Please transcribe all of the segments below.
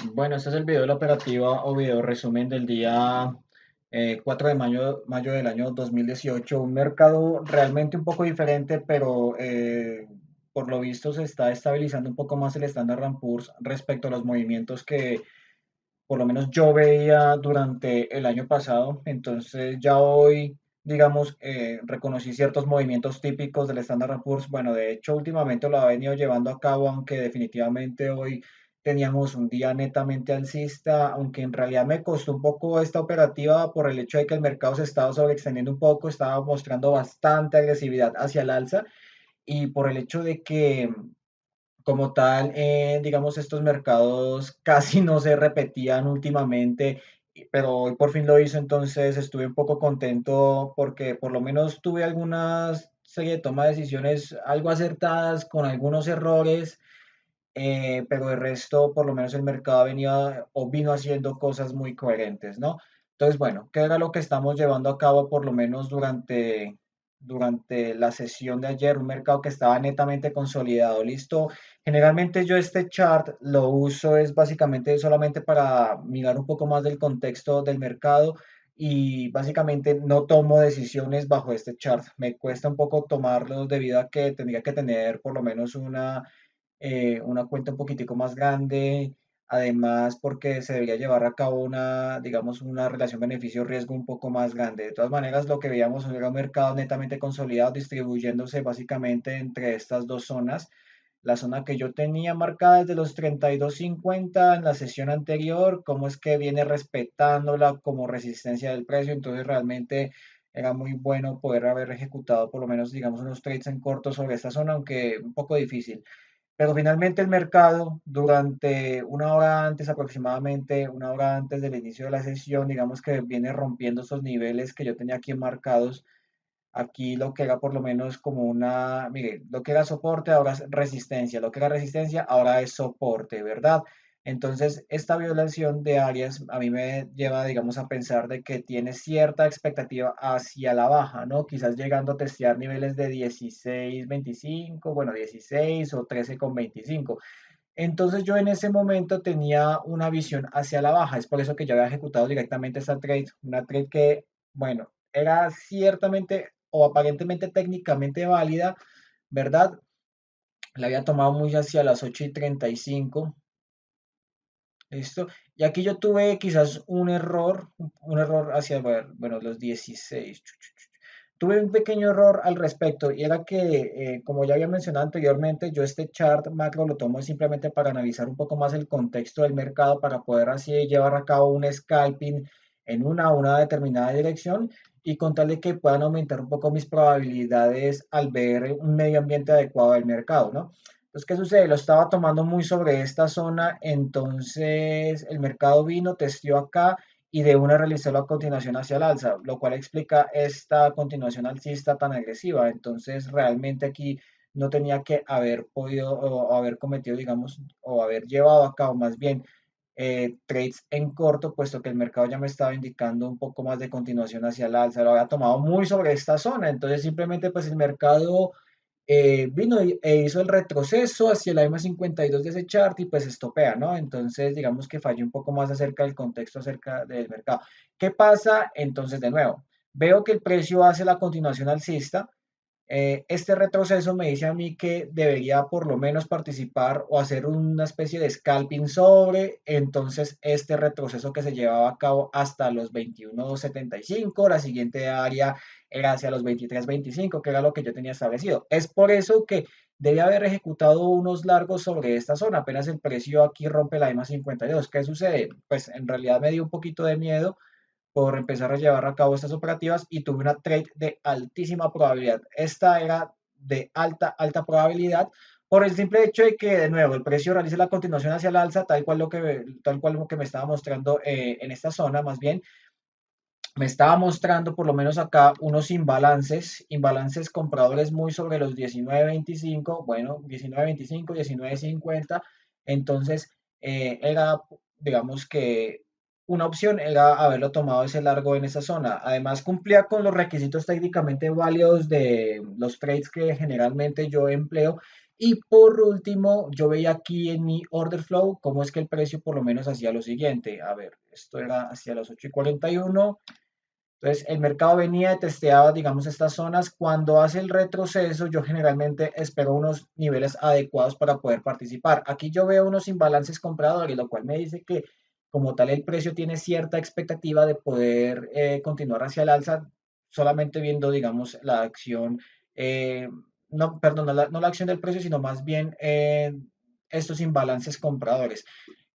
Bueno, este es el video de la operativa o video resumen del día 4 de mayo del año 2018. Un mercado realmente un poco diferente, pero por lo visto se está estabilizando un poco más el Standard Poor's respecto a los movimientos que por lo menos yo veía durante el año pasado. Entonces ya hoy, digamos, reconocí ciertos movimientos típicos del Standard Poor's. Bueno, de hecho, últimamente lo ha venido llevando a cabo, aunque definitivamente hoy teníamos un día netamente alcista, aunque en realidad me costó un poco esta operativa por el hecho de que el mercado se estaba sobreextendiendo un poco, estaba mostrando bastante agresividad hacia el alza y por el hecho de que como tal, digamos, estos mercados casi no se repetían últimamente, pero hoy por fin lo hizo, entonces estuve un poco contento porque por lo menos tuve algunas serie de toma de decisiones algo acertadas, con algunos errores, pero el resto, por lo menos el mercado venía o vino haciendo cosas muy coherentes, ¿no? Entonces, bueno, ¿qué era lo que estamos llevando a cabo por lo menos durante la sesión de ayer? Un mercado que estaba netamente consolidado, listo. Generalmente yo este chart lo uso es básicamente solamente para mirar un poco más del contexto del mercado y básicamente no tomo decisiones bajo este chart. Me cuesta un poco tomarlos debido a que tendría que tener por lo menos una cuenta un poquitico más grande, además porque se debería llevar a cabo una, digamos, una relación beneficio-riesgo un poco más grande. De todas maneras, lo que veíamos era un mercado netamente consolidado, distribuyéndose básicamente entre estas dos zonas. La zona que yo tenía marcada desde los 32.50 en la sesión anterior, cómo es que viene respetándola como resistencia del precio, entonces realmente era muy bueno poder haber ejecutado por lo menos, digamos, unos trades en corto sobre esta zona, aunque un poco difícil. Pero finalmente el mercado, durante una hora antes, aproximadamente una hora antes del inicio de la sesión, digamos que viene rompiendo esos niveles que yo tenía aquí marcados. Aquí lo que era por lo menos como una, mire, lo que era soporte ahora es resistencia, lo que era resistencia ahora es soporte, ¿verdad? Entonces, esta violación de áreas a mí me lleva, digamos, a pensar de que tiene cierta expectativa hacia la baja, ¿no? Quizás llegando a testear niveles de 16.25, bueno, 16 o 13.25. Entonces yo en ese momento tenía una visión hacia la baja, es por eso que yo había ejecutado directamente esta trade, una trade que, bueno, era ciertamente o aparentemente técnicamente válida, ¿verdad? La había tomado muy hacia las 8:35, ¿listo? Y aquí yo tuve quizás un error hacia, bueno, los 16. Tuve un pequeño error al respecto y era que, como ya había mencionado anteriormente, yo este chart macro lo tomo simplemente para analizar un poco más el contexto del mercado para poder así llevar a cabo un scalping en una determinada dirección y con tal de que puedan aumentar un poco mis probabilidades al ver un medio ambiente adecuado del mercado, ¿no? Entonces, ¿qué sucede? Lo estaba tomando muy sobre esta zona, entonces el mercado vino, testeó acá y de una realizó la continuación hacia el alza, lo cual explica esta continuación alcista tan agresiva. Entonces, realmente aquí no tenía que haber podido o haber cometido, digamos, o haber llevado a cabo más bien trades en corto, puesto que el mercado ya me estaba indicando un poco más de continuación hacia el alza. Lo había tomado muy sobre esta zona, entonces simplemente pues el mercado vino e hizo el retroceso hacia la EMA 52 de ese chart y pues estopea, ¿no? Entonces, digamos que fallé un poco más acerca del contexto acerca del mercado. ¿Qué pasa? Entonces, de nuevo, veo que el precio hace la continuación alcista, este retroceso me dice a mí que debería por lo menos participar o hacer una especie de scalping sobre entonces este retroceso que se llevaba a cabo hasta los 21.75, la siguiente área era hacia los 23.25, que era lo que yo tenía establecido. Es por eso que debe haber ejecutado unos largos sobre esta zona, apenas el precio aquí rompe la EMA 52. ¿Qué sucede? Pues en realidad me dio un poquito de miedo por empezar a llevar a cabo estas operativas y tuve una trade de altísima probabilidad. Esta era de alta probabilidad por el simple hecho de que, de nuevo, el precio realice la continuación hacia el alza, tal cual lo que me estaba mostrando en esta zona, más bien, me estaba mostrando por lo menos acá unos imbalances compradores muy sobre los 19.25, bueno, 19.25, 19.50, entonces era, digamos que una opción era haberlo tomado ese largo en esa zona. Además cumplía con los requisitos técnicamente válidos de los trades que generalmente yo empleo Y por último, yo veía aquí en mi order flow cómo es que el precio por lo menos hacía lo siguiente. A ver, esto era hacia las 8:41. Entonces, el mercado venía y testeaba, digamos, estas zonas. Cuando hace el retroceso, yo generalmente espero unos niveles adecuados para poder participar. Aquí yo veo unos imbalances compradores, lo cual me dice que como tal el precio tiene cierta expectativa de poder continuar hacia el alza, solamente viendo, digamos, la acción, eh, no, perdón, no la acción del precio, sino más bien estos imbalances compradores.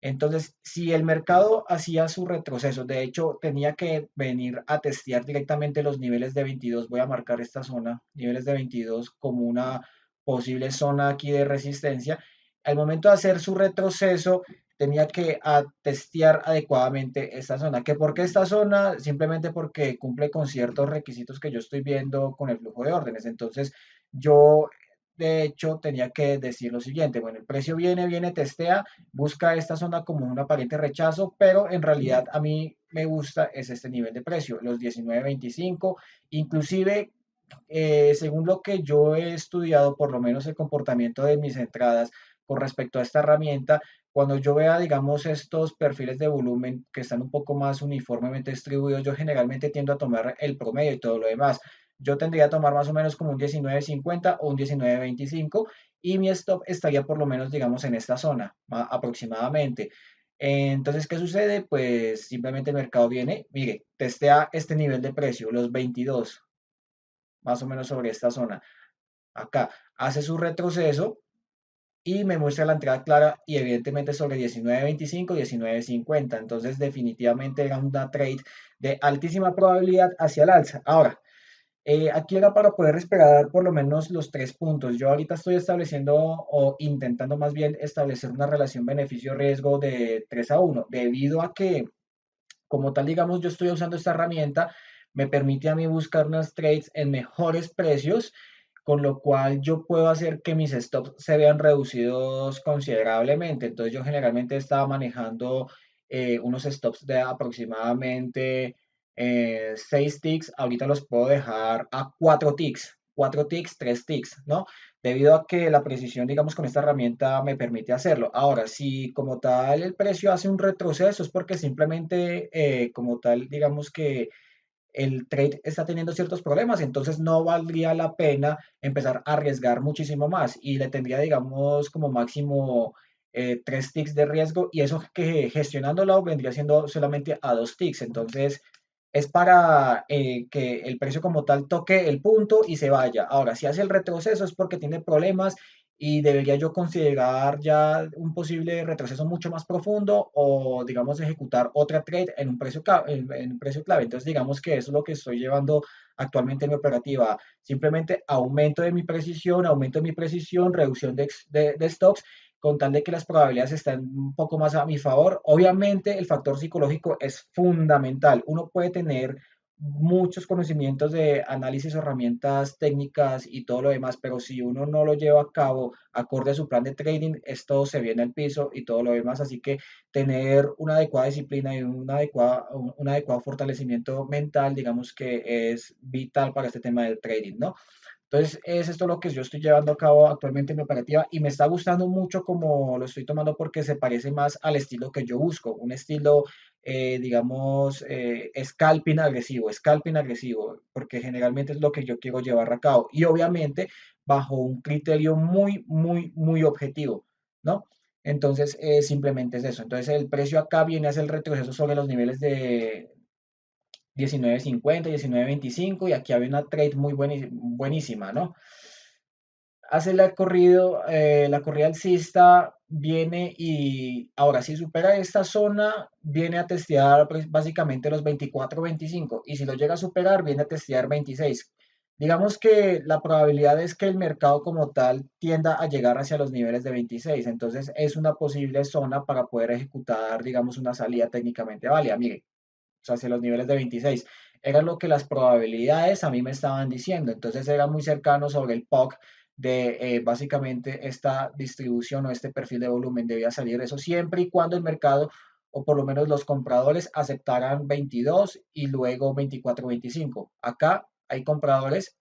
Entonces, si el mercado hacía su retroceso, de hecho, tenía que venir a testear directamente los niveles de 22. Voy a marcar esta zona, niveles de 22, como una posible zona aquí de resistencia. Al momento de hacer su retroceso, tenía que testear adecuadamente esta zona. ¿Qué por qué esta zona? Simplemente porque cumple con ciertos requisitos que yo estoy viendo con el flujo de órdenes. Entonces, yo, de hecho, tenía que decir lo siguiente. Bueno, el precio viene, testea, busca esta zona como un aparente rechazo, pero en realidad a mí me gusta es este nivel de precio, los 19.25, inclusive según lo que yo he estudiado, por lo menos el comportamiento de mis entradas con respecto a esta herramienta, cuando yo vea, digamos, estos perfiles de volumen que están un poco más uniformemente distribuidos, yo generalmente tiendo a tomar el promedio y todo lo demás. Yo tendría a tomar más o menos como un 19.50 o un 19.25 y mi stop estaría por lo menos, digamos, en esta zona aproximadamente. Entonces, ¿qué sucede? Pues simplemente el mercado viene, mire, testea este nivel de precio, los 22, más o menos sobre esta zona. Acá hace su retroceso y me muestra la entrada clara y evidentemente sobre 19.25, 19.50. Entonces, definitivamente era una trade de altísima probabilidad hacia el alza. Ahora, aquí era para poder esperar por lo menos los 3 puntos. Yo ahorita estoy estableciendo o intentando más bien establecer una relación beneficio-riesgo de 3-1, debido a que como tal, digamos, yo estoy usando esta herramienta, me permite a mí buscar unos trades en mejores precios, con lo cual yo puedo hacer que mis stops se vean reducidos considerablemente. Entonces yo generalmente estaba manejando unos stops de aproximadamente 6 ticks, ahorita los puedo dejar a 4 ticks. 4 ticks, 3 ticks, ¿no? Debido a que la precisión, digamos, con esta herramienta me permite hacerlo. Ahora, si como tal el precio hace un retroceso, es porque simplemente, como tal, digamos que el trade está teniendo ciertos problemas, entonces no valdría la pena empezar a arriesgar muchísimo más y le tendría, digamos, como máximo 3 ticks de riesgo y eso que gestionándolo vendría siendo solamente a 2 ticks. Entonces, es para que el precio como tal toque el punto y se vaya. Ahora, si hace el retroceso es porque tiene problemas y debería yo considerar ya un posible retroceso mucho más profundo o, digamos, ejecutar otra trade en un precio, en un precio clave. Entonces, digamos que eso es lo que estoy llevando actualmente en mi operativa. Simplemente aumento de mi precisión, reducción de stocks con tal de que las probabilidades estén un poco más a mi favor. Obviamente el factor psicológico es fundamental. Uno puede tener muchos conocimientos de análisis, herramientas técnicas y todo lo demás, pero si uno no lo lleva a cabo acorde a su plan de trading, esto se viene al piso y todo lo demás. Así que tener una adecuada disciplina y un adecuado fortalecimiento mental, digamos que es vital para este tema del trading, ¿no? Entonces, es esto lo que yo estoy llevando a cabo actualmente en mi operativa y me está gustando mucho como lo estoy tomando porque se parece más al estilo que yo busco, un estilo, digamos, scalping agresivo, porque generalmente es lo que yo quiero llevar a cabo y obviamente bajo un criterio muy, muy, muy objetivo, ¿no? Entonces, simplemente es eso. Entonces, el precio acá viene a ser el retroceso sobre los niveles de 19.50, 19.25 y aquí había una trade muy buenísima, ¿no? Hace la corrida alcista, viene y ahora si supera esta zona, viene a testear pues, básicamente los 24-25 y si lo llega a superar, viene a testear 26. Digamos que la probabilidad es que el mercado como tal tienda a llegar hacia los niveles de 26, entonces es una posible zona para poder ejecutar, digamos, una salida técnicamente válida. Mire, o sea, hacia los niveles de 26. Era lo que las probabilidades a mí me estaban diciendo. Entonces era muy cercano sobre el POC de básicamente esta distribución o este perfil de volumen debía salir eso siempre y cuando el mercado o por lo menos los compradores aceptaran 22 y luego 24-25. Acá hay compradores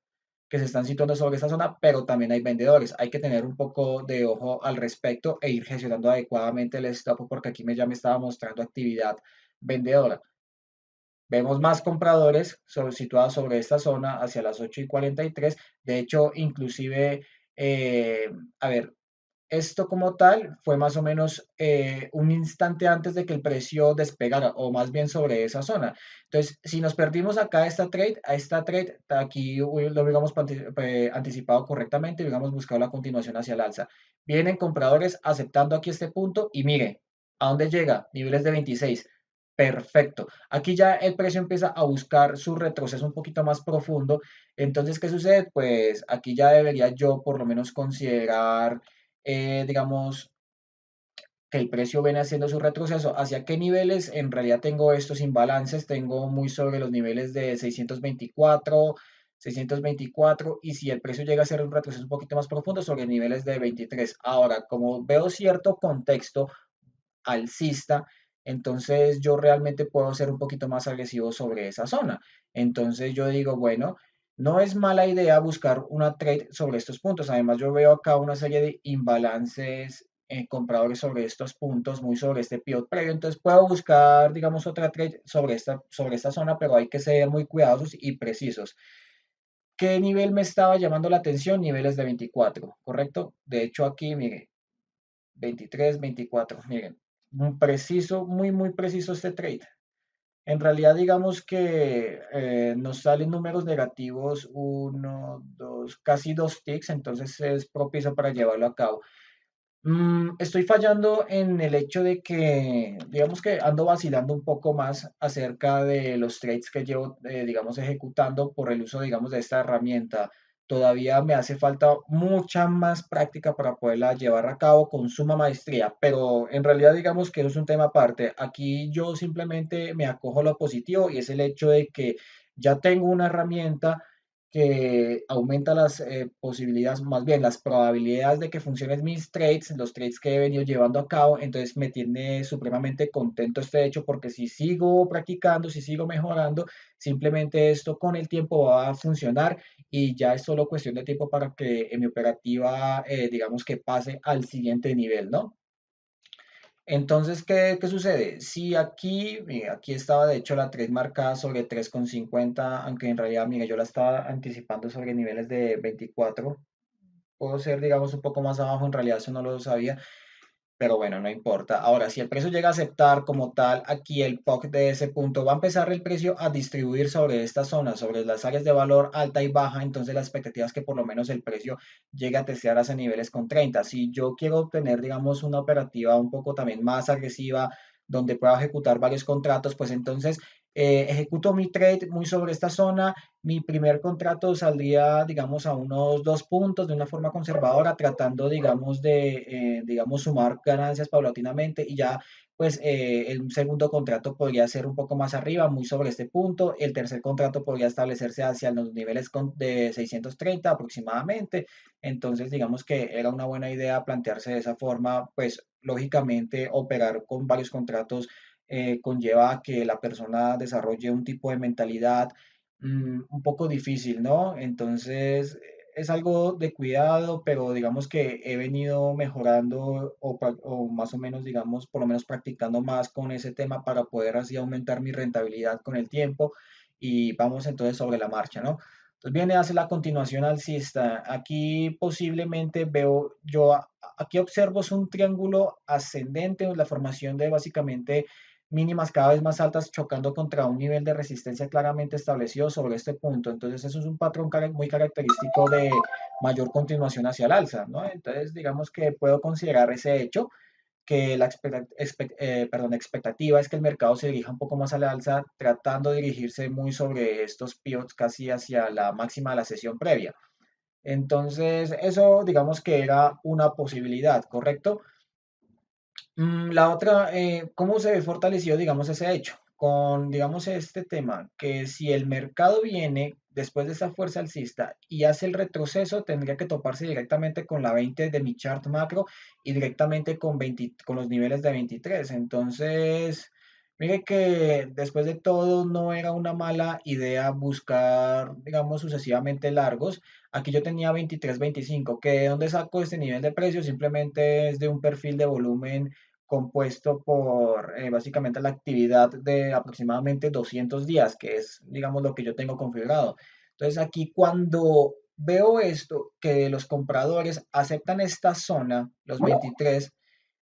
que se están situando sobre esta zona, pero también hay vendedores. Hay que tener un poco de ojo al respecto e ir gestionando adecuadamente el stop porque aquí ya me estaba mostrando actividad vendedora. Vemos más compradores situados sobre esta zona hacia las 8:43. De hecho, inclusive, eh, a ver, esto como tal fue más o menos un instante antes de que el precio despegara, o más bien sobre esa zona. Entonces, si nos perdimos acá a esta trade, aquí lo hubiéramos anticipado correctamente, hubiéramos buscado la continuación hacia el alza. Vienen compradores aceptando aquí este punto y mire, ¿a dónde llega? Niveles de 26. Perfecto. Aquí ya el precio empieza a buscar su retroceso un poquito más profundo. Entonces, ¿qué sucede? Pues aquí ya debería yo por lo menos considerar digamos, que el precio viene haciendo su retroceso. ¿Hacia qué niveles? En realidad tengo estos imbalances, tengo muy sobre los niveles de 624, y si el precio llega a ser un retroceso un poquito más profundo, sobre niveles de 23. Ahora, como veo cierto contexto alcista, entonces yo realmente puedo ser un poquito más agresivo sobre esa zona. Entonces yo digo, bueno, no es mala idea buscar una trade sobre estos puntos. Además, yo veo acá una serie de imbalances compradores sobre estos puntos, muy sobre este pivot previo. Entonces puedo buscar, digamos, otra trade sobre esta zona, pero hay que ser muy cuidadosos y precisos. ¿Qué nivel me estaba llamando la atención? Niveles de 24, ¿correcto? De hecho, aquí, mire, 23, 24, miren, muy preciso, muy preciso este trade. En realidad, digamos que nos salen números negativos, uno, dos, casi dos ticks, entonces es propicio para llevarlo a cabo. Estoy fallando en el hecho de que, digamos que ando vacilando un poco más acerca de los trades que llevo, digamos, ejecutando por el uso, digamos, de esta herramienta. Todavía me hace falta mucha más práctica para poderla llevar a cabo con suma maestría, pero en realidad, digamos que eso es un tema aparte. Aquí yo simplemente me acojo a lo positivo y es el hecho de que ya tengo una herramienta que aumenta las posibilidades, más bien las probabilidades de que funcionen mis trades, los trades que he venido llevando a cabo. Entonces me tiene supremamente contento este hecho porque si sigo practicando, si sigo mejorando, simplemente esto con el tiempo va a funcionar y ya es solo cuestión de tiempo para que en mi operativa, digamos que pase al siguiente nivel, ¿no? Entonces, ¿qué sucede? Si aquí, mira, aquí estaba de hecho la 3 marcada sobre 3,50, aunque en realidad, mira, yo la estaba anticipando sobre niveles de 24. Puedo ser, digamos, un poco más abajo, en realidad eso no lo sabía, pero bueno, no importa. Ahora, si el precio llega a aceptar como tal aquí el POC de ese punto, va a empezar el precio a distribuir sobre esta zona, sobre las áreas de valor alta y baja. Entonces, la expectativa es que por lo menos el precio llegue a testear hacia niveles con 30. Si yo quiero obtener, digamos, una operativa un poco también más agresiva, donde pueda ejecutar varios contratos, pues entonces ejecuto mi trade muy sobre esta zona. Mi primer contrato saldría, digamos, a unos 2 puntos de una forma conservadora, tratando, digamos, digamos, sumar ganancias paulatinamente y ya, pues, el segundo contrato podría ser un poco más arriba, muy sobre este punto. El tercer contrato podría establecerse hacia los niveles de 630 aproximadamente. Entonces, digamos que era una buena idea plantearse de esa forma, pues, lógicamente, operar con varios contratos conlleva a que la persona desarrolle un tipo de mentalidad un poco difícil, ¿no? Entonces, es algo de cuidado, pero digamos que he venido mejorando o más o menos, digamos, por lo menos practicando más con ese tema para poder así aumentar mi rentabilidad con el tiempo y vamos entonces sobre la marcha, ¿no? Entonces viene a hacer la continuación alcista. Aquí posiblemente veo, aquí observo es un triángulo ascendente, la formación de básicamente mínimas cada vez más altas chocando contra un nivel de resistencia claramente establecido sobre este punto. Entonces eso es un patrón muy característico de mayor continuación hacia el alza, ¿no? Entonces digamos que puedo considerar ese hecho, que la expectativa es que el mercado se dirija un poco más al alza, tratando de dirigirse muy sobre estos pivots casi hacia la máxima de la sesión previa. Entonces, eso digamos que era una posibilidad, ¿correcto? La otra, ¿cómo se ve fortalecido, digamos, ese hecho? Con, digamos, este tema, que si el mercado viene después de esa fuerza alcista y hace el retroceso, tendría que toparse directamente con la 20 de mi chart macro y directamente con los niveles de 23. Entonces, Mire que después de todo no era una mala idea buscar, digamos, sucesivamente largos. Aquí yo tenía 23, 25, que de dónde saco este nivel de precio simplemente es de un perfil de volumen compuesto por básicamente la actividad de aproximadamente 200 días, que es, digamos, lo que yo tengo configurado. Entonces aquí cuando veo esto, que los compradores aceptan esta zona, los 23,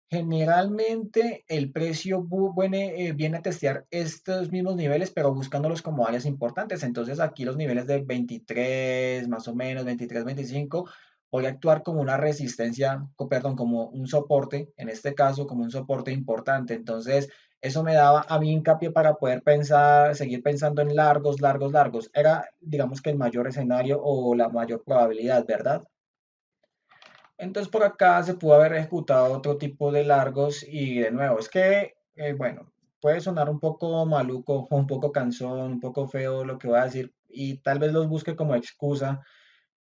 generalmente el precio viene a testear estos mismos niveles, pero buscándolos como áreas importantes. Entonces aquí los niveles de 23, más o menos, 23, 25, voy a actuar como una resistencia, perdón, como un soporte, en este caso como un soporte importante. Entonces eso me daba a mí hincapié para poder pensar, seguir pensando en largos, largos, largos. Era, digamos que el mayor escenario o la mayor probabilidad, ¿verdad? Entonces por acá se pudo haber ejecutado otro tipo de largos y de nuevo, es que, bueno, puede sonar un poco maluco, un poco cansón, un poco feo lo que voy a decir y tal vez los busque como excusa,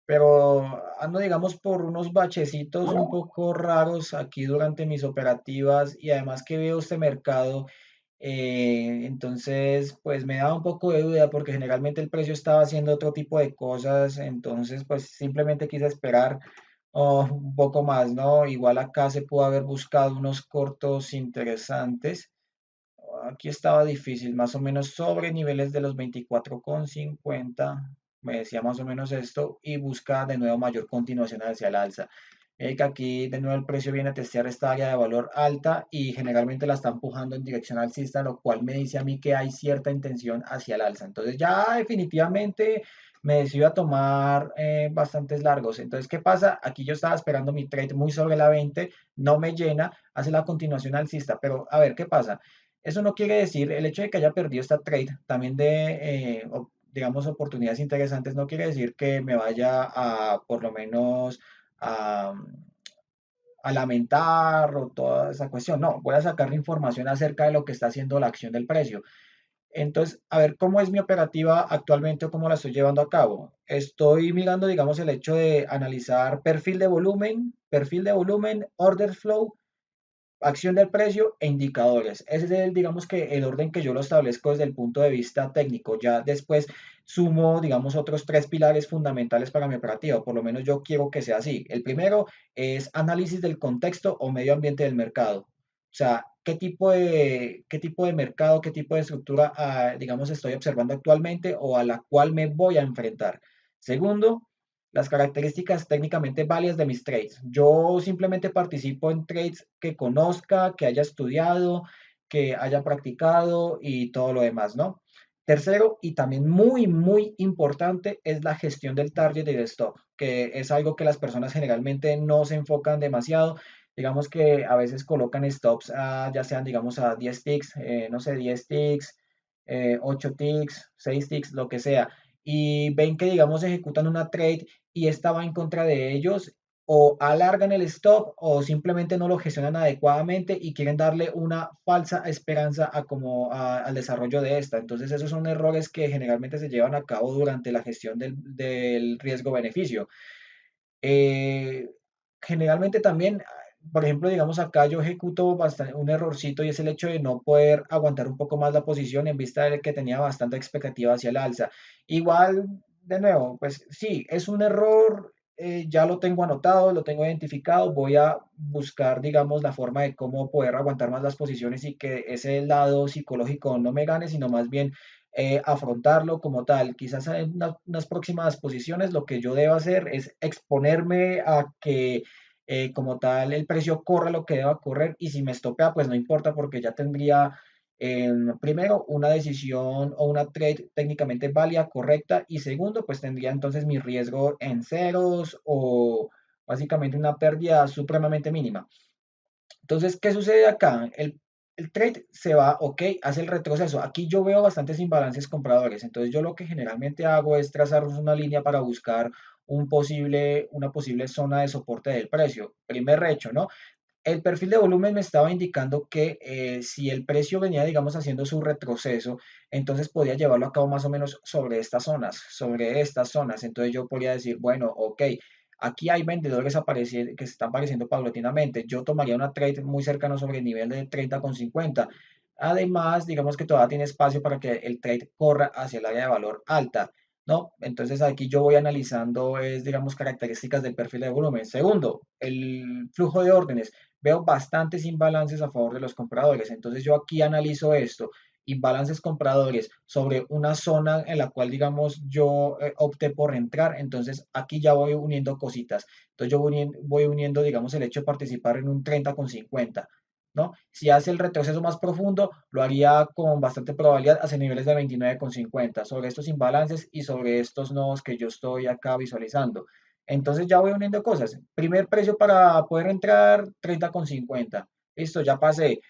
pero ando, digamos, por unos bachecitos un poco raros aquí durante mis operativas y además que veo este mercado, entonces pues me da un poco de duda porque generalmente el precio estaba haciendo otro tipo de cosas, entonces pues simplemente quise esperar un poco más, ¿no? Igual acá se pudo haber buscado unos cortos interesantes. Aquí estaba difícil, más o menos sobre niveles de los 24,50, me decía más o menos esto, y busca de nuevo mayor continuación hacia el alza. Que aquí de nuevo el precio viene a testear esta área de valor alta y generalmente la está empujando en dirección alcista, lo cual me dice a mí que hay cierta intención hacia el alza. Entonces ya definitivamente me decido a tomar bastantes largos. Entonces, ¿qué pasa? Aquí yo estaba esperando mi trade muy sobre la 20, no me llena, hace la continuación alcista, pero a ver, ¿qué pasa? Eso no quiere decir, el hecho de que haya perdido esta trade, también de, digamos, oportunidades interesantes, no quiere decir que me vaya a, por lo menos, a, a lamentar o toda esa cuestión. No, voy a sacar información acerca de lo que está haciendo la acción del precio. Entonces, a ver, ¿cómo es mi operativa actualmente o cómo la estoy llevando a cabo? Estoy mirando, digamos, el hecho de analizar perfil de volumen, order flow, acción del precio e indicadores. Ese es el, digamos que el orden que yo lo establezco desde el punto de vista técnico. Ya después sumo, digamos, otros tres pilares fundamentales para mi operativa. Por lo menos yo quiero que sea así. El primero es análisis del contexto o medio ambiente del mercado. O sea, qué tipo de mercado, qué tipo de estructura, digamos, estoy observando actualmente o a la cual me voy a enfrentar. Segundo, las características técnicamente válidas de mis trades. Yo simplemente participo en trades que conozca, que haya estudiado, que haya practicado y todo lo demás, ¿no? Tercero, y también muy, muy importante, es la gestión del target y del stop, que es algo que las personas generalmente no se enfocan demasiado. Digamos que a veces colocan stops, ya sean, digamos, a 10 ticks, no sé, 10 ticks, 8 ticks, 6 ticks, lo que sea, y ven que, digamos, ejecutan una trade y esta va en contra de ellos, o alargan el stop o simplemente no lo gestionan adecuadamente y quieren darle una falsa esperanza al desarrollo de esta. Entonces esos son errores que generalmente se llevan a cabo durante la gestión del riesgo-beneficio. Eh, Generalmente también, por ejemplo, digamos acá yo ejecuto bastante, un errorcito y es el hecho de no poder aguantar un poco más la posición en vista de que tenía bastante expectativa hacia el alza. Igual, de nuevo, pues sí, es un error, ya lo tengo anotado, lo tengo identificado, voy a buscar, digamos, la forma de cómo poder aguantar más las posiciones y que ese lado psicológico no me gane, sino más bien afrontarlo como tal. Quizás en unas próximas posiciones lo que yo debo hacer es exponerme a que como tal el precio corra lo que deba correr y si me estopea pues no importa porque ya tendría primero una decisión o una trade técnicamente válida, correcta y segundo pues tendría entonces mi riesgo en ceros o básicamente una pérdida supremamente mínima. Entonces, ¿qué sucede acá? El trade se va, ok, hace el retroceso. Aquí yo veo bastantes imbalances compradores. Entonces, yo lo que generalmente hago es trazar una línea para buscar una posible zona de soporte del precio. Primer hecho, ¿no? El perfil de volumen me estaba indicando que si el precio venía, digamos, haciendo su retroceso, entonces podía llevarlo a cabo más o menos sobre estas zonas, sobre estas zonas. Entonces yo podría decir, bueno, ok, aquí hay vendedores que se están apareciendo paulatinamente. Yo tomaría una trade muy cercano sobre el nivel de 30,50. Además, digamos que todavía tiene espacio para que el trade corra hacia el área de valor alta, ¿no? Entonces aquí yo voy analizando, es, digamos, características del perfil de volumen. Segundo, el flujo de órdenes. Veo bastantes imbalances a favor de los compradores. Entonces yo aquí analizo esto, imbalances compradores sobre una zona en la cual, digamos, yo opté por entrar. Entonces aquí ya voy uniendo cositas. Entonces yo voy uniendo, digamos, el hecho de participar en un 30,50. ¿No? Si hace el retroceso más profundo, lo haría con bastante probabilidad hacia niveles de 29,50 sobre estos imbalances y sobre estos nodos que yo estoy acá visualizando. Entonces ya voy uniendo cosas. Primer precio para poder entrar, 30,50. Listo, ya pasé.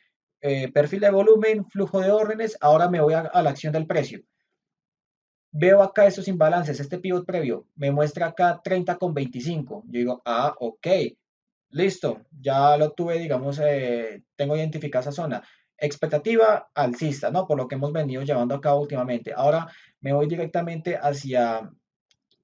Perfil de volumen, flujo de órdenes. Ahora me voy a la acción del precio. Veo acá estos imbalances, este pivot previo me muestra acá 30,25. Yo digo, ah, ok, listo, ya lo tuve, digamos, tengo identificada esa zona. Expectativa alcista, ¿no? Por lo que hemos venido llevando a cabo últimamente. Ahora me voy directamente hacia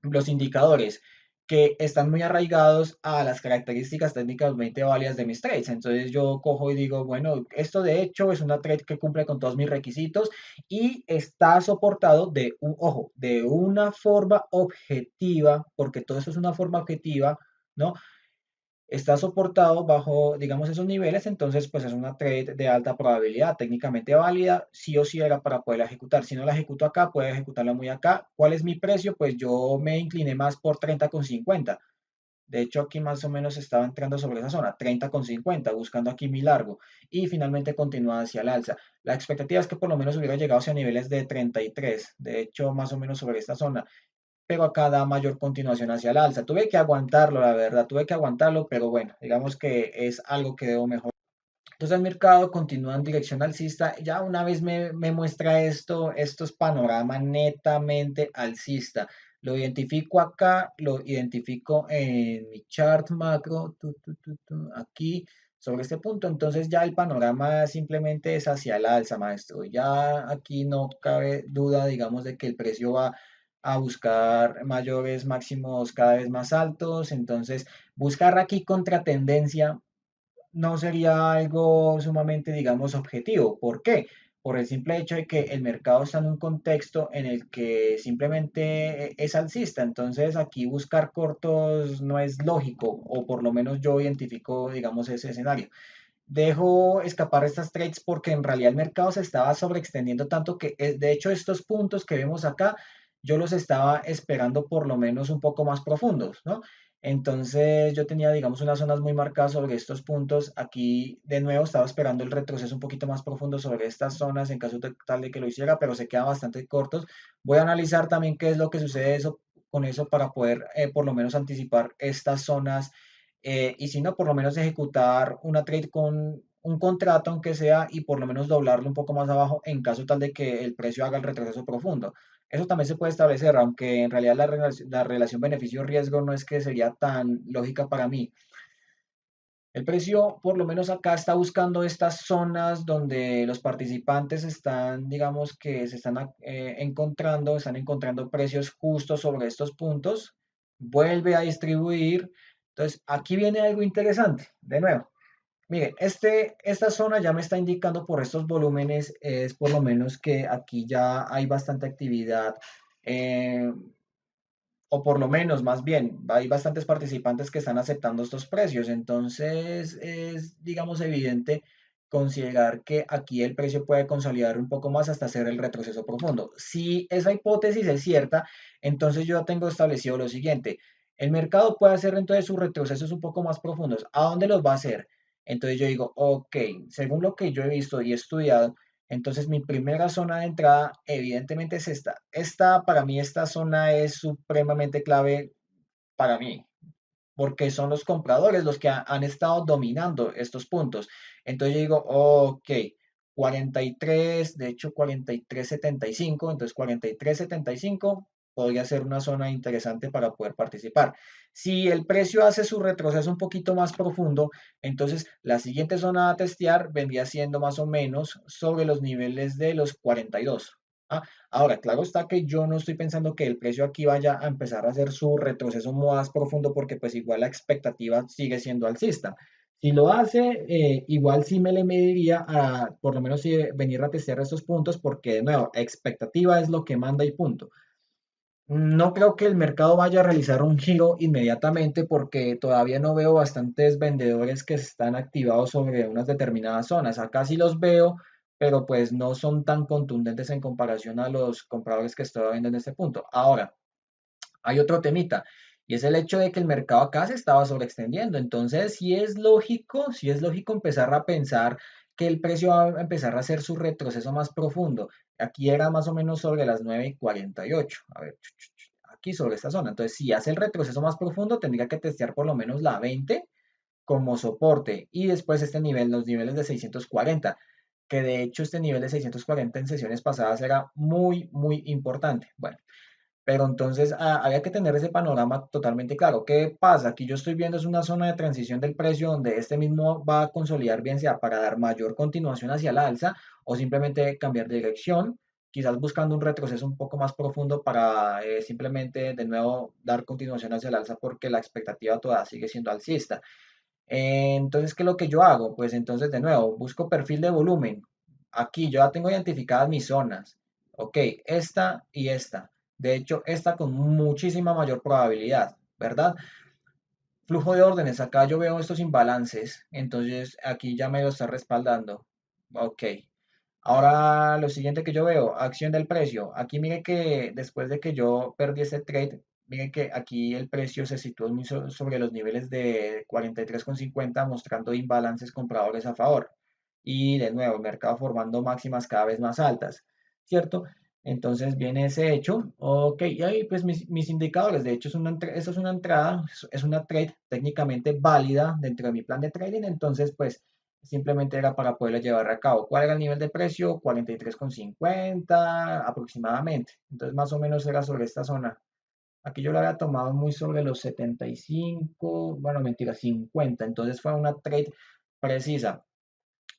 los indicadores que están muy arraigados a las características técnicamente válidas de mis trades. Entonces yo cojo y digo, bueno, esto de hecho es una trade que cumple con todos mis requisitos y está soportado ojo, de una forma objetiva, porque todo eso es una forma objetiva, ¿no? Está soportado bajo, digamos, esos niveles, entonces pues es una trade de alta probabilidad, técnicamente válida, sí o sí era para poderla ejecutar. Si no la ejecuto acá, puedo ejecutarla muy acá. ¿Cuál es mi precio? Pues yo me incliné más por 30,50. De hecho, aquí más o menos estaba entrando sobre esa zona, 30,50, buscando aquí mi largo. Y finalmente continúa hacia el alza. La expectativa es que por lo menos hubiera llegado hacia niveles de 33. De hecho, más o menos sobre esta zona, pero acá da mayor continuación hacia el alza. Tuve que aguantarlo, la verdad, tuve que aguantarlo, pero bueno, digamos que es algo que debo mejorar. Entonces el mercado continúa en dirección alcista. Ya una vez me muestra esto, esto es panorama netamente alcista. Lo identifico acá, lo identifico en mi chart macro, aquí, sobre este punto. Entonces ya el panorama simplemente es hacia el alza, maestro. Ya aquí no cabe duda, digamos, de que el precio va a buscar mayores máximos cada vez más altos. Entonces, buscar aquí contratendencia no sería algo sumamente, digamos, objetivo. ¿Por qué? Por el simple hecho de que el mercado está en un contexto en el que simplemente es alcista. Entonces, aquí buscar cortos no es lógico, o por lo menos yo identifico, digamos, ese escenario. Dejo escapar estas trades porque en realidad el mercado se estaba sobreextendiendo tanto que, de hecho, estos puntos que vemos acá, yo los estaba esperando por lo menos un poco más profundos, ¿no? Entonces yo tenía, digamos, unas zonas muy marcadas sobre estos puntos. Aquí, de nuevo, estaba esperando el retroceso un poquito más profundo sobre estas zonas en caso tal de que lo hiciera, pero se quedan bastante cortos. Voy a analizar también qué es lo que sucede con eso para poder, por lo menos, anticipar estas zonas y si no, por lo menos ejecutar una trade con un contrato, aunque sea, y por lo menos doblarlo un poco más abajo en caso tal de que el precio haga el retroceso profundo. Eso también se puede establecer, aunque en realidad la relación beneficio-riesgo no es que sería tan lógica para mí. El precio, por lo menos acá, está buscando estas zonas donde los participantes están, digamos que se están están encontrando precios justos sobre estos puntos. Vuelve a distribuir. Entonces, aquí viene algo interesante. De nuevo, mire, esta zona ya me está indicando por estos volúmenes, es por lo menos que aquí ya hay bastante actividad. eh, o por lo menos, más bien, hay bastantes participantes que están aceptando estos precios. Entonces, es, digamos, evidente considerar que aquí el precio puede consolidar un poco más hasta hacer el retroceso profundo. Si esa hipótesis es cierta, entonces yo tengo establecido lo siguiente. El mercado puede hacer entonces sus retrocesos un poco más profundos. ¿A dónde los va a hacer? Entonces yo digo, ok, según lo que yo he visto y he estudiado, entonces mi primera zona de entrada evidentemente es esta. Para mí, esta zona es supremamente clave para mí, porque son los compradores los que han estado dominando estos puntos. Entonces yo digo, ok, 43, de hecho 43,75, entonces 43,75 podría ser una zona interesante para poder participar. Si el precio hace su retroceso un poquito más profundo, entonces la siguiente zona a testear vendría siendo más o menos sobre los niveles de los 42. ¿Ah? Ahora, claro está que yo no estoy pensando que el precio aquí vaya a empezar a hacer su retroceso más profundo porque pues igual la expectativa sigue siendo alcista. Si lo hace, igual sí me le mediría a por lo menos sí, venir a testear estos puntos porque de nuevo, expectativa es lo que manda y punto. No creo que el mercado vaya a realizar un giro inmediatamente porque todavía no veo bastantes vendedores que están activados sobre unas determinadas zonas. Acá sí los veo, pero pues no son tan contundentes en comparación a los compradores que estoy viendo en este punto. Ahora, hay otro temita y es el hecho de que el mercado acá se estaba sobreextendiendo. Entonces, sí es lógico empezar a pensar que el precio va a empezar a hacer su retroceso más profundo. Aquí era más o menos sobre las 9:48. A ver, aquí sobre esta zona. Entonces, si hace el retroceso más profundo, tendría que testear por lo menos la 20 como soporte y después este nivel, los niveles de 640, que de hecho este nivel de 640 en sesiones pasadas era muy, muy importante. Bueno, pero entonces había que tener ese panorama totalmente claro. ¿Qué pasa? Aquí yo estoy viendo es una zona de transición del precio donde este mismo va a consolidar bien sea para dar mayor continuación hacia la alza o simplemente cambiar de dirección, quizás buscando un retroceso un poco más profundo para simplemente de nuevo dar continuación hacia el alza porque la expectativa todavía sigue siendo alcista. Entonces, ¿qué es lo que yo hago? Pues entonces de nuevo busco perfil de volumen. Aquí yo ya tengo identificadas mis zonas. Ok, esta y esta. De hecho, esta con muchísima mayor probabilidad, ¿verdad? Flujo de órdenes, acá yo veo estos imbalances, entonces aquí ya me lo está respaldando. Ok. Ahora lo siguiente que yo veo, acción del precio. Aquí mire que después de que yo perdí ese trade, mire que aquí el precio se situó muy sobre los niveles de 43,50 mostrando imbalances compradores a favor. Y de nuevo, el mercado formando máximas cada vez más altas, ¿cierto? Entonces viene ese hecho. Ok, y ahí pues mis indicadores. De hecho, esto es una entrada, es una trade técnicamente válida dentro de mi plan de trading. Entonces, pues simplemente era para poderlo llevar a cabo. ¿Cuál era el nivel de precio? 43,50 aproximadamente. Entonces, más o menos era sobre esta zona. Aquí yo lo había tomado muy sobre los 75, bueno, mentira, 50. Entonces fue una trade precisa.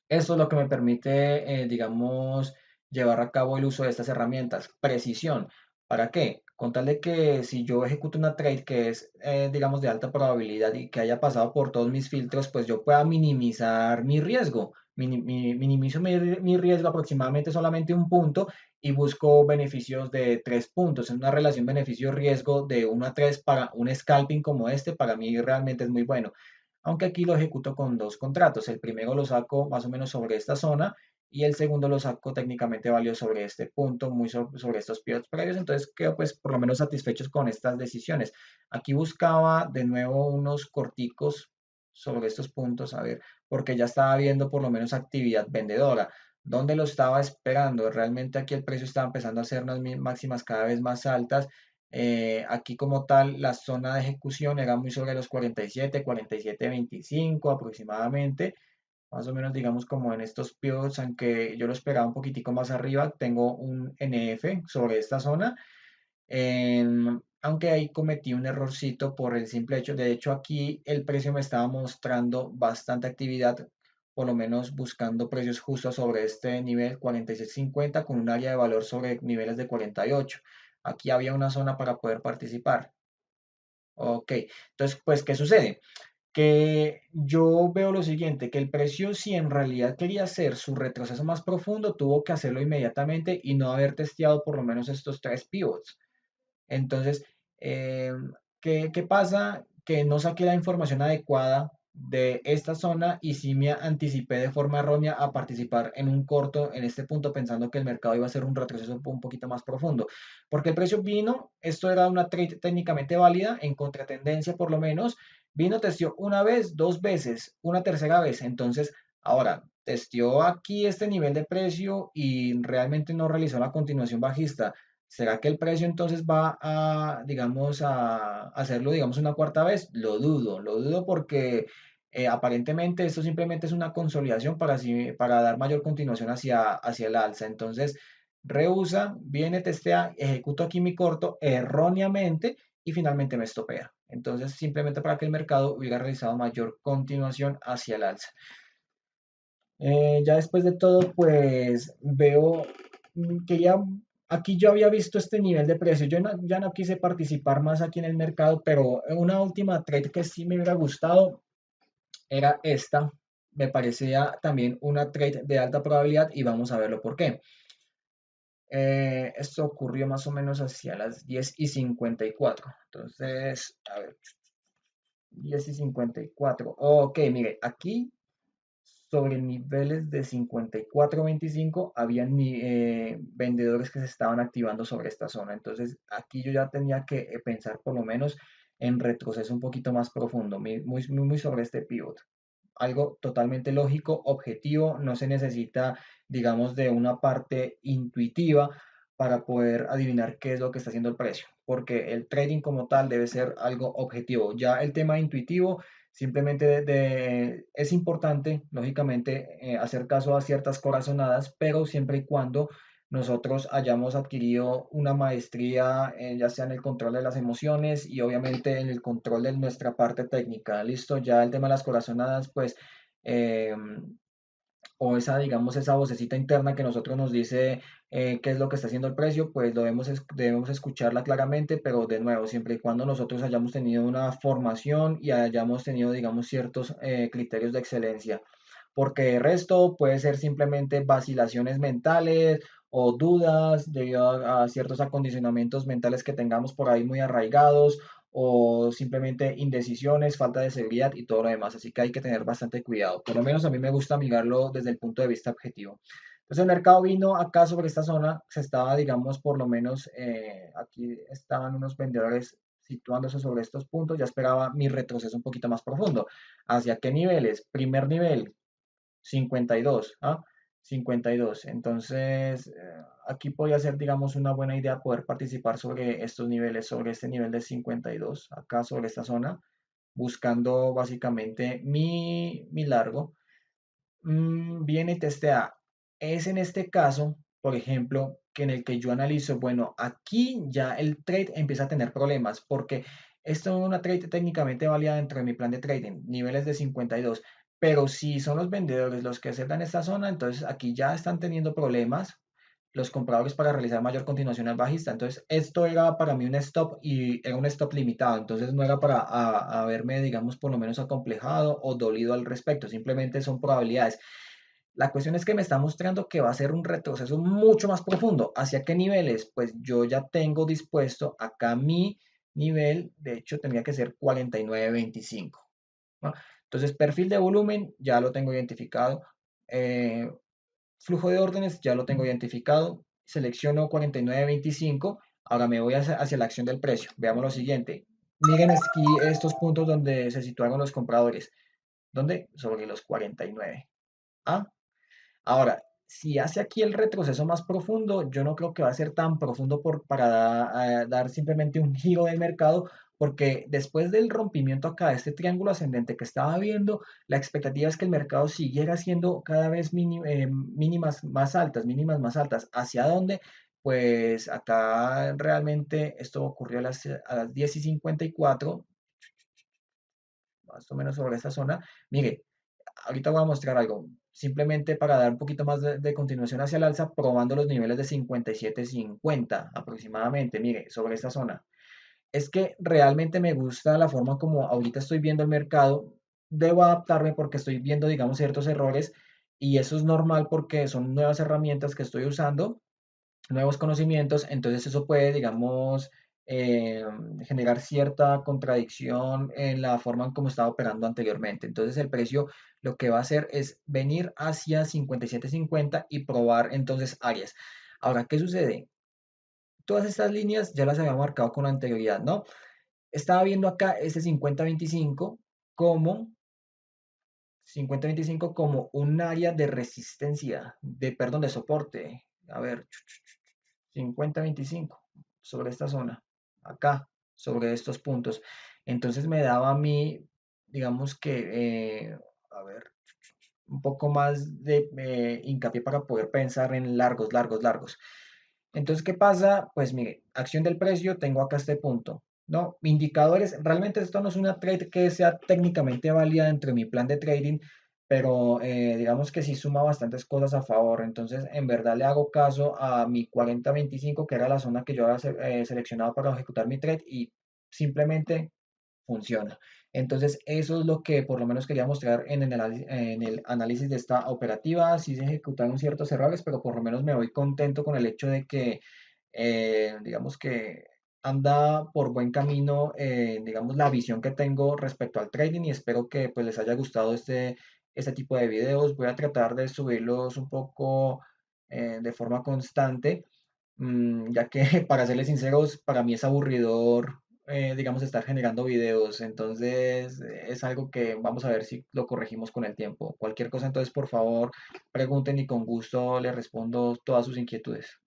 Eso es lo que me permite, digamos, llevar a cabo el uso de estas herramientas. Precisión. ¿Para qué? Con tal de que si yo ejecuto una trade que es, digamos, de alta probabilidad y que haya pasado por todos mis filtros, pues yo pueda minimizar mi riesgo. Minimizo mi riesgo aproximadamente solamente un punto y busco beneficios de 3 puntos. En una relación beneficio-riesgo de 1 a 3 para un scalping como este, para mí realmente es muy bueno, aunque aquí lo ejecuto con dos contratos. El primero lo saco más o menos sobre esta zona y el segundo lo saco técnicamente válido sobre este punto, muy sobre estos pivots previos. Entonces quedo pues por lo menos satisfechos con estas decisiones. Aquí buscaba de nuevo unos corticos sobre estos puntos, a ver, porque ya estaba viendo por lo menos actividad vendedora. ¿Dónde lo estaba esperando? Realmente aquí el precio estaba empezando a hacer unas máximas cada vez más altas. Aquí como tal, la zona de ejecución era muy sobre los 47, 47.25 aproximadamente, más o menos digamos como en estos pivots, aunque yo lo esperaba un poquitico más arriba, tengo un NF sobre esta zona, aunque ahí cometí un errorcito por el simple hecho, de hecho aquí el precio me estaba mostrando bastante actividad, por lo menos buscando precios justos sobre este nivel 46.50 con un área de valor sobre niveles de 48. Aquí había una zona para poder participar. Ok, entonces, pues, ¿qué sucede? Que yo veo lo siguiente, que el precio, si en realidad quería hacer su retroceso más profundo, tuvo que hacerlo inmediatamente y no haber testeado por lo menos estos tres pivots. Entonces, eh, ¿qué pasa? Que no saqué la información adecuada de esta zona y sí me anticipé de forma errónea a participar en un corto en este punto pensando que el mercado iba a ser un retroceso un poquito más profundo. Porque el precio vino, esto era una trade técnicamente válida, en contratendencia por lo menos, vino, testió una vez, dos veces, una tercera vez. Entonces, ahora, testió aquí este nivel de precio y realmente no realizó la continuación bajista. ¿Será que el precio entonces va a, digamos, a hacerlo, digamos, una cuarta vez? Lo dudo porque aparentemente esto simplemente es una consolidación para dar mayor continuación hacia el alza. Entonces, rehúsa, viene, testea, ejecuto aquí mi corto erróneamente y finalmente me estopea. Entonces, simplemente para que el mercado hubiera realizado mayor continuación hacia el alza. Ya después de todo, pues veo que ya aquí yo había visto este nivel de precio. Ya no quise participar más aquí en el mercado, pero una última trade que sí me hubiera gustado era esta. Me parecía también una trade de alta probabilidad y vamos a verlo por qué. Esto ocurrió más o menos hacia las 10:54. Entonces, a ver, 10:54. Ok, mire, aquí sobre niveles de 54.25 habían vendedores que se estaban activando sobre esta zona. Entonces aquí yo ya tenía que pensar por lo menos en retroceso un poquito más profundo, muy sobre este pivot. Algo totalmente lógico, objetivo, no se necesita, digamos, de una parte intuitiva para poder adivinar qué es lo que está haciendo el precio, porque el trading como tal debe ser algo objetivo. Ya el tema intuitivo simplemente es importante, lógicamente, hacer caso a ciertas corazonadas, pero siempre y cuando nosotros hayamos adquirido una maestría, ya sea en el control de las emociones y obviamente en el control de nuestra parte técnica. Listo, ya el tema de las corazonadas, pues, eh, o esa, digamos, esa vocecita interna que nosotros nos dice qué es lo que está haciendo el precio, pues debemos escucharla claramente, pero de nuevo, siempre y cuando nosotros hayamos tenido una formación y hayamos tenido, digamos, ciertos criterios de excelencia, porque el resto puede ser simplemente vacilaciones mentales o dudas debido a ciertos acondicionamientos mentales que tengamos por ahí muy arraigados o simplemente indecisiones, falta de seguridad y todo lo demás. Así que hay que tener bastante cuidado. Por lo menos a mí me gusta mirarlo desde el punto de vista objetivo. Entonces el mercado vino acá sobre esta zona, se estaba, digamos, por lo menos aquí estaban unos vendedores situándose sobre estos puntos, ya esperaba mi retroceso un poquito más profundo. ¿Hacia qué niveles? Primer nivel, 52, ¿ah? 52. Entonces, aquí podría ser, digamos, una buena idea poder participar sobre estos niveles, sobre este nivel de 52, acá sobre esta zona, buscando básicamente mi largo. Viene y testea. Es en este caso, por ejemplo, que en el que yo analizo, bueno, aquí ya el trade empieza a tener problemas porque esto es una trade técnicamente válida dentro de mi plan de trading, niveles de 52. Pero si son los vendedores los que aceptan esta zona, entonces aquí ya están teniendo problemas los compradores para realizar mayor continuación al bajista. Entonces, esto era para mí un stop y era un stop limitado. Entonces, no era para haberme, digamos, por lo menos acomplejado o dolido al respecto. Simplemente son probabilidades. La cuestión es que me está mostrando que va a ser un retroceso mucho más profundo. ¿Hacia qué niveles? Pues yo ya tengo dispuesto acá mi nivel. De hecho, tendría que ser 49.25, ¿no? Entonces, perfil de volumen ya lo tengo identificado. Eh, Flujo de órdenes, ya lo tengo identificado. Selecciono 49.25. Ahora me voy hacia la acción del precio. Veamos lo siguiente. Miren aquí estos puntos donde se situaron los compradores. ¿Dónde? Sobre los 49. ¿Ah? Ahora, si hace aquí el retroceso más profundo, yo no creo que va a ser tan profundo para dar simplemente un giro del mercado, porque después del rompimiento acá de este triángulo ascendente que estaba viendo, la expectativa es que el mercado siguiera siendo cada vez mínimas más altas. ¿Hacia dónde? Pues acá realmente esto ocurrió a las 10:54, más o menos sobre esta zona. Mire, ahorita voy a mostrar algo, simplemente para dar un poquito más de continuación hacia el alza, probando los niveles de 57.50 aproximadamente, mire, sobre esta zona. Es que realmente me gusta la forma como ahorita estoy viendo el mercado, debo adaptarme porque estoy viendo, digamos, ciertos errores y eso es normal porque son nuevas herramientas que estoy usando, nuevos conocimientos, entonces eso puede, digamos, eh, generar cierta contradicción en la forma en cómo estaba operando anteriormente. Entonces el precio lo que va a hacer es venir hacia 57.50 y probar entonces áreas. Ahora, ¿qué sucede? Todas estas líneas ya las había marcado con anterioridad, ¿no? Estaba viendo acá ese 50-25 como 50-25 como un área de resistencia, perdón, de soporte. A ver, 50-25 sobre esta zona, acá, sobre estos puntos. Entonces me daba a mí, digamos que, a ver, un poco más de hincapié para poder pensar en largos, largos, largos. Entonces, ¿qué pasa? Pues mire, acción del precio, tengo acá este punto, ¿no? Indicadores, realmente esto no es una trade que sea técnicamente válida dentro de mi plan de trading, pero digamos que sí suma bastantes cosas a favor. Entonces, en verdad le hago caso a mi 40-25, que era la zona que yo había seleccionado para ejecutar mi trade, y simplemente funciona. Entonces, eso es lo que por lo menos quería mostrar en el análisis de esta operativa. Sí se ejecutaron ciertos errores, pero por lo menos me voy contento con el hecho de que, digamos que anda por buen camino, digamos, la visión que tengo respecto al trading y espero que pues les haya gustado este tipo de videos. Voy a tratar de subirlos un poco de forma constante, ya que para serles sinceros, para mí es aburridor, digamos, estar generando videos. Entonces, es algo que vamos a ver si lo corregimos con el tiempo. Cualquier cosa, entonces, por favor, pregunten y con gusto les respondo todas sus inquietudes.